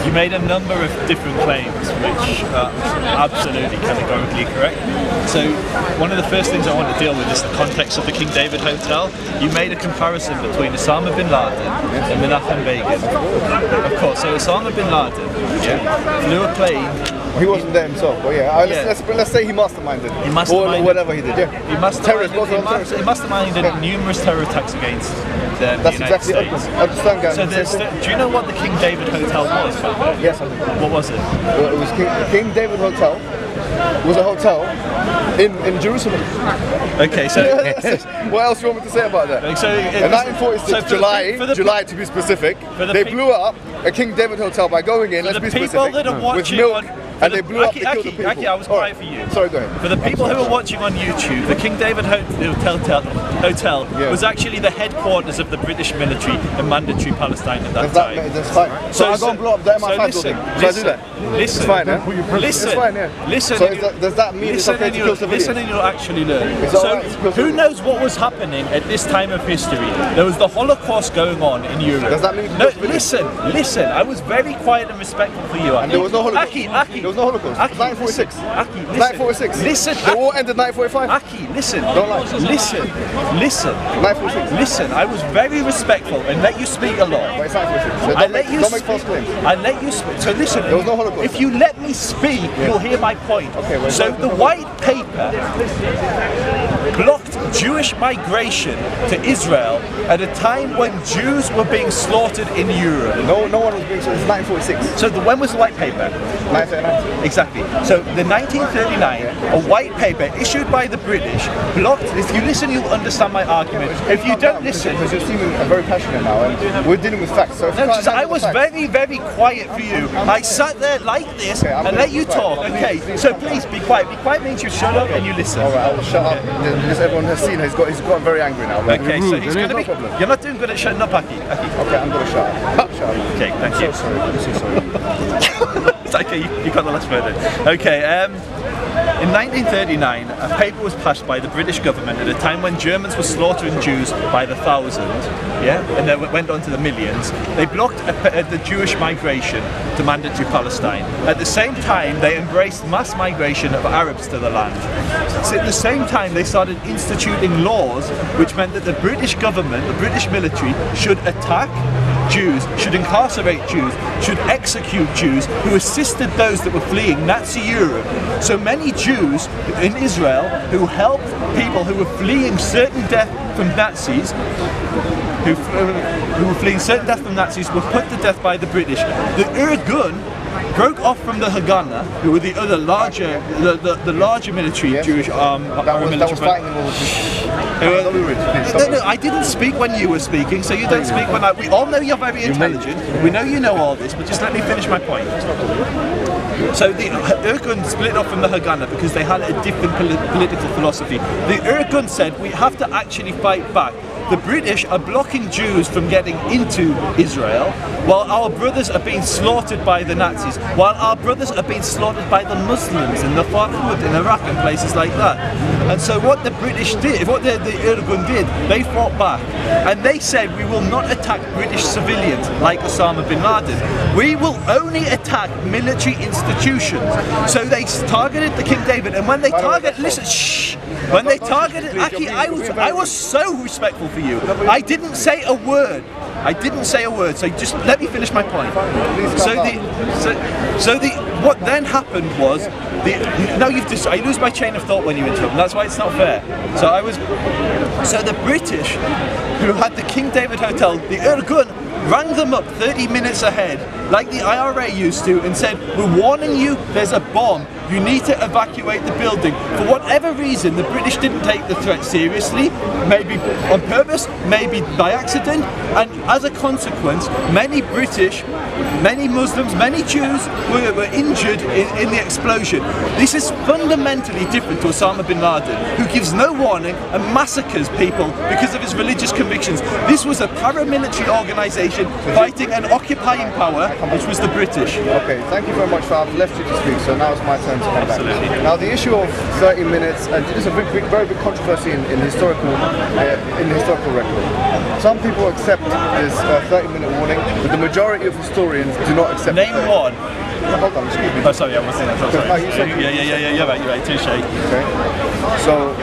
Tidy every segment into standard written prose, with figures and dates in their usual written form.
You made a number of different claims, which are absolutely categorically correct. So one of the first things I want to deal with is the context of the King David Hotel. You made a comparison between Osama bin Laden and Menachem Begin. Of course, so Osama bin Laden flew a plane. He wasn't there himself, but let's say he masterminded. He masterminded. Or whatever he did, He masterminded numerous terror attacks against the United States. I understand, guys. So do you know what the King David Hotel was back then? Yes, I do. What was it? Well, it was King David Hotel. Was a hotel in Jerusalem. Okay, so what else do you want me to say about that? So in 1946, July to be specific, they blew up a King David Hotel by going in. Let's be specific. With milk. And they blew up, they killed the people. Aki, I was quiet for you. Sorry, go ahead. For the people who are watching on YouTube, the King David Hotel was actually the headquarters of the British military in mandatory Palestine at that time. That's fine. So I don't blow up the MI5 building. So I do that? Listen. It's fine, yeah? Listen. It's fine, yeah. Listen. So does that mean it's okay to kill civilians? Listen and you'll actually learn. So who knows what was happening at this time of history? There was the Holocaust going on in Europe. Does that mean no, listen. I was very quiet and respectful for you. And there was no Holocaust. Aki. There was no Holocaust. Aki. 1946. Aki, listen. 1946. Listen. The war ended 1945. Aki, listen. Don't lie. Listen. 1946. Listen. I was very respectful and let you speak a lot. But it's 1946. So don't make false claims. I let you speak. So listen. There was no Holocaust. If you let me speak, you'll hear my point. Okay. Well, so the white paper blocked Jewish migration to Israel at a time when Jews were being slaughtered in Europe. No one was being slaughtered. It's 1946. So when was the white paper? 1939. Exactly. So the 1939, a white paper issued by the British blocked. If you listen, you'll understand my argument. If you don't listen, because you're seeming very passionate now, and we're dealing with facts. So I was very, very quiet for you. I sat there like this and let you talk. Okay. So please be quiet. Be quiet means you shut up and you listen. All right, I will shut up. Because everyone has seen he's gotten very angry now. Okay, so he's going to be. You're not doing good at shutting up, Aki. Okay, I'm going to shut up. Okay, thank you. I'm so sorry. It's okay, you got the last word in. Okay, in 1939, a paper was passed by the British government at a time when Germans were slaughtering Jews by the thousand, and they went on to the millions. They blocked the Jewish migration to mandatory Palestine. At the same time, they embraced mass migration of Arabs to the land. So at the same time, they started instituting laws which meant that the British government, the British military, should attack Jews, should incarcerate Jews, should execute Jews who assisted those that were fleeing Nazi Europe. So many Jews in Israel who helped people who were fleeing certain death from Nazis, who were fleeing certain death from Nazis, were put to death by the British. The Irgun broke off from the Haganah, who were the other larger, the larger military Jewish that was fighting in World War II. No, I didn't speak when you were speaking, so you don't speak when we all know you're very intelligent. We know you know all this, but just let me finish my point. So the Irgun split off from the Haganah because they had a different political philosophy. The Irgun said we have to actually fight back. The British are blocking Jews from getting into Israel, while our brothers are being slaughtered by the Nazis, while our brothers are being slaughtered by the Muslims in the Farhud in Iraq and places like that. And so what the British did, what the Irgun did, they fought back. And they said, we will not attack British civilians like Osama bin Laden. We will only attack military institutions. So they targeted the King David, and when they targeted, listen, shh! When they targeted Aki, I was so respectful for you. I didn't say a word. So just let me finish my point. What then happened was I lose my chain of thought when you interrupt, and that's why it's not fair. So the British, who had the King David Hotel, the Irgun, rang them up 30 minutes ahead, like the IRA used to, and said, we're warning you, there's a bomb. You need to evacuate the building. For whatever reason, the British didn't take the threat seriously, maybe on purpose, maybe by accident, and as a consequence, many British, many Muslims, many Jews were injured in the explosion. This is fundamentally different to Osama bin Laden, who gives no warning and massacres people because of his religious convictions. This was a paramilitary organisation fighting an occupying power, which was the British. Okay, thank you very much. I've left you to speak, so now it's my turn. them to come back. Now the issue of 30 minutes, and this is a very big controversy in historical record. Some people accept this 30-minute warning, but the majority of historians do not accept it. Name one. Hold on, excuse me. Oh, sorry, I wasn't there. Yeah, you're right, touche. Okay. So,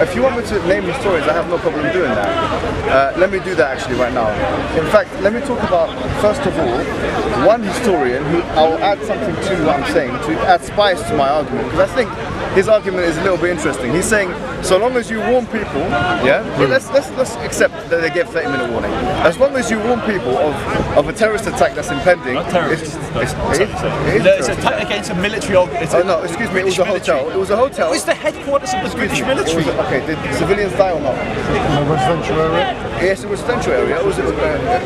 if you want me to name historians, I have no problem doing that. Let me do that actually right now. In fact, let me talk about, first of all, one historian who I'll add something to what I'm saying, to add spice to my argument, because I think his argument is a little bit interesting. He's saying, so long as you warn people, let's accept that they give 30-minute warning. As long as you warn people of a terrorist attack that's impending, it's an attack against a military organization. No, excuse me, it was a hotel. It was a hotel. It was the headquarters of the British military. Okay, did civilians die or not? In a residential area? Yes, it was a residential area.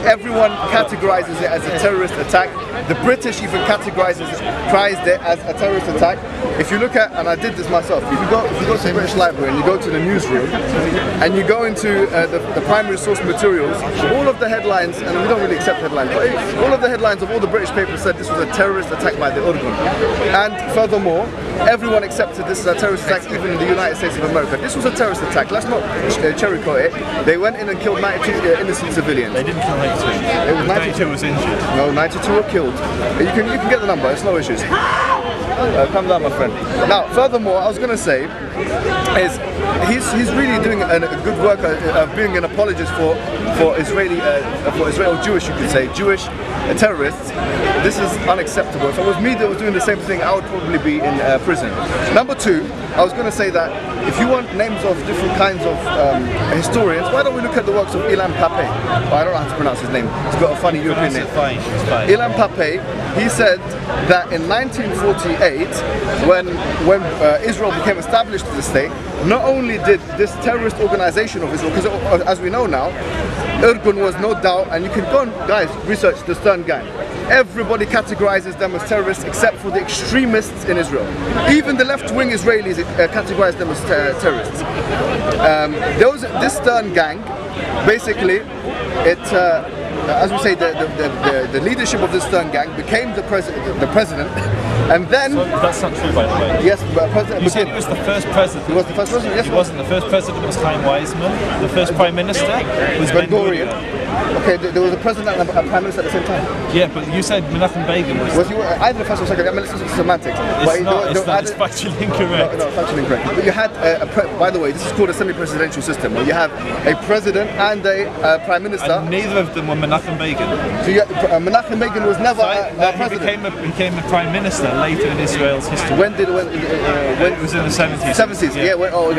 Everyone categorizes it as a terrorist attack. The British even categorized it as a terrorist attack. If you look at, and I did this myself, if you go to the British Library and you go to the newsroom and you go into the primary source materials, all of the headlines, and we don't really accept headlines, but all of the headlines of all the British papers said this was a terrorist attack by the Urgun. And furthermore, everyone accepted this as a terrorist attack, even in the United States of America. This was a terrorist attack. Let's not cherry-coat it. They went in and killed 92 innocent civilians. They didn't kill 92. It was 92 was injured. No, 92 were killed. You can get the number. It's no issues. Calm down, my friend. Now, furthermore, I was going to say is he's really doing a good work of being an apologist for Israel Jewish, you could say, Jewish terrorists. This is unacceptable. If it was me that was doing the same thing, I would probably be in prison. Number two, I was going to say that if you want names of different kinds of historians, why don't we look at the works of Ilan Pappé? Oh, I don't know how to pronounce his name. He's got a funny European name. It's fine. Ilan Pappé, he said that in 1948, when Israel became established as a state, not only did this terrorist organization of Israel, because as we know now, Irgun was no doubt, and you can go and, guys, research the Stern Gang. Everybody categorizes them as terrorists except for the extremists in Israel. Even the left-wing Israelis categorize them as terrorists. This Stern Gang, basically, as we say, the leadership of this Stern Gang became the president, and then... So that's not true, by the way. Yes, but President... You said he was the first president. He was the first president, yes. He wasn't. The first president was Chaim Weizmann. The first prime minister was Ben-Gurion. Okay, there was a president and a prime minister at the same time. Yeah, but you said Menachem Begin was he either the first or second? I mean, it's semantics. It's factually incorrect. No, factually incorrect. But you had, by the way, this is called a semi-presidential system, where you have a president and a prime minister. And neither of them were Menachem Begin. So Menachem Begin was never a president. He became a prime minister later in Israel's history. When it was in the 70s. 70s, yeah.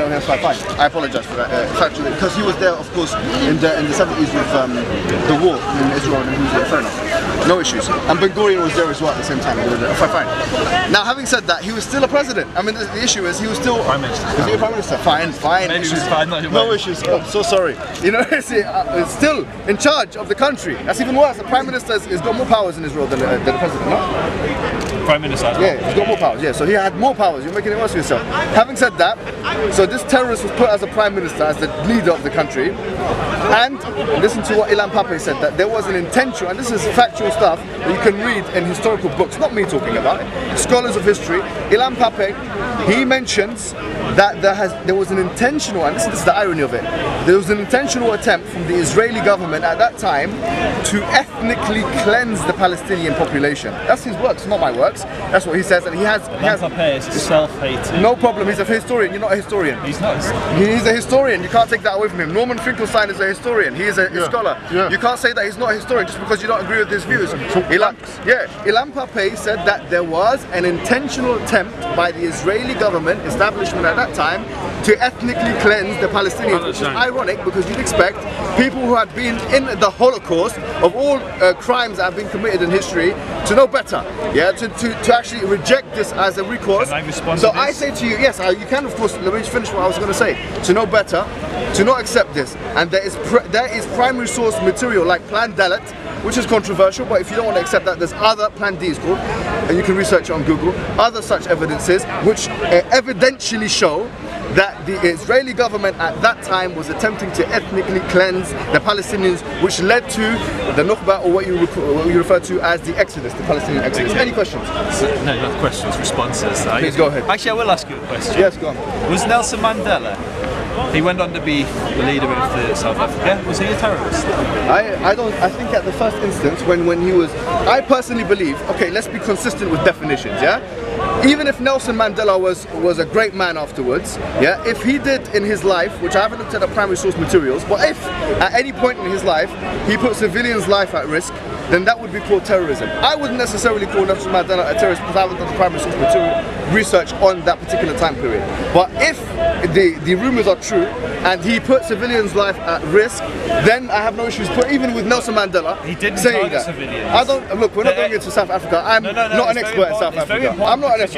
That's fine. I apologize for that. Factually, because he was there, of course, in the 70s with the war in Israel, and he was there. Fair enough. No issues. And Ben-Gurion was there as well at the same time. Fine. Now, having said that, he was still a president. I mean, the issue is he was still prime minister. Was he a prime minister? Fine. Maybe he was fine. No issues. Oh, I'm so sorry. You know, he's still in charge of the country. That's even worse. The prime minister has got more powers in Israel than the president. No? Prime minister. Yeah, he's got more powers. Yeah, so he had more powers. You're making it worse for yourself. Having said that, so this terrorist was put as a prime minister, as the leader of the country, and listen to what Ilan Pappé said, that there was an intention, and this is factual stuff that you can read in historical books, not me talking about it, scholars of history. Ilan Pappé, he mentions that there was an intentional, and this is the irony of it, there was an intentional attempt from the Israeli government at that time to ethnically cleanse the Palestinian population. That's his works, not my works. That's what he says, and he has Pappé is self-hating. No problem, he's a historian. You're not a historian. He's not. He's a historian. You can't take that away from him. Norman Finkelstein is a historian. He is a scholar. Yeah. You can't say that he's not a historian just because you don't agree with his views. Ilan Pappé said that there was an intentional attempt by the Israeli government establishment at that time to ethnically cleanse the Palestinians, which is ironic because you'd expect people who had been in the Holocaust of all crimes that have been committed in history to know better, to actually reject this as a recourse. Can I respond so to this? I say to you, yes, you can, of course. Let me just finish what I was going to say. To know better, to not accept this, and there is primary source material like Plan Dalet, which is controversial, but if you don't want to accept that, there's other, Plan D is called, and you can research it on Google, other such evidences which evidentially show that the Israeli government at that time was attempting to ethnically cleanse the Palestinians, which led to the Nukhba, or what you refer to as the Exodus, the Palestinian Exodus. Any questions? No, not questions, responses. Please go ahead. Actually, I will ask you a question. Yes, go on. Was Nelson Mandela, he went on to be the leader of South Africa, was he a terrorist? I think at the first instance, when he was, I personally believe, okay, let's be consistent with definitions, yeah? Even if Nelson Mandela was a great man afterwards, yeah, if he did in his life, which I haven't looked at the primary source materials, but if at any point in his life he put civilians' life at risk, then that would be called terrorism. I wouldn't necessarily call Nelson Mandela a terrorist because I haven't done the primary source material research on that particular time period. But if the rumours are true and he put civilians' life at risk, then I have no issues. But even with Nelson Mandela, He didn't saying target that, civilians. I don't look. We're not going into South Africa. I'm not an expert in South Africa. I'm not an expert.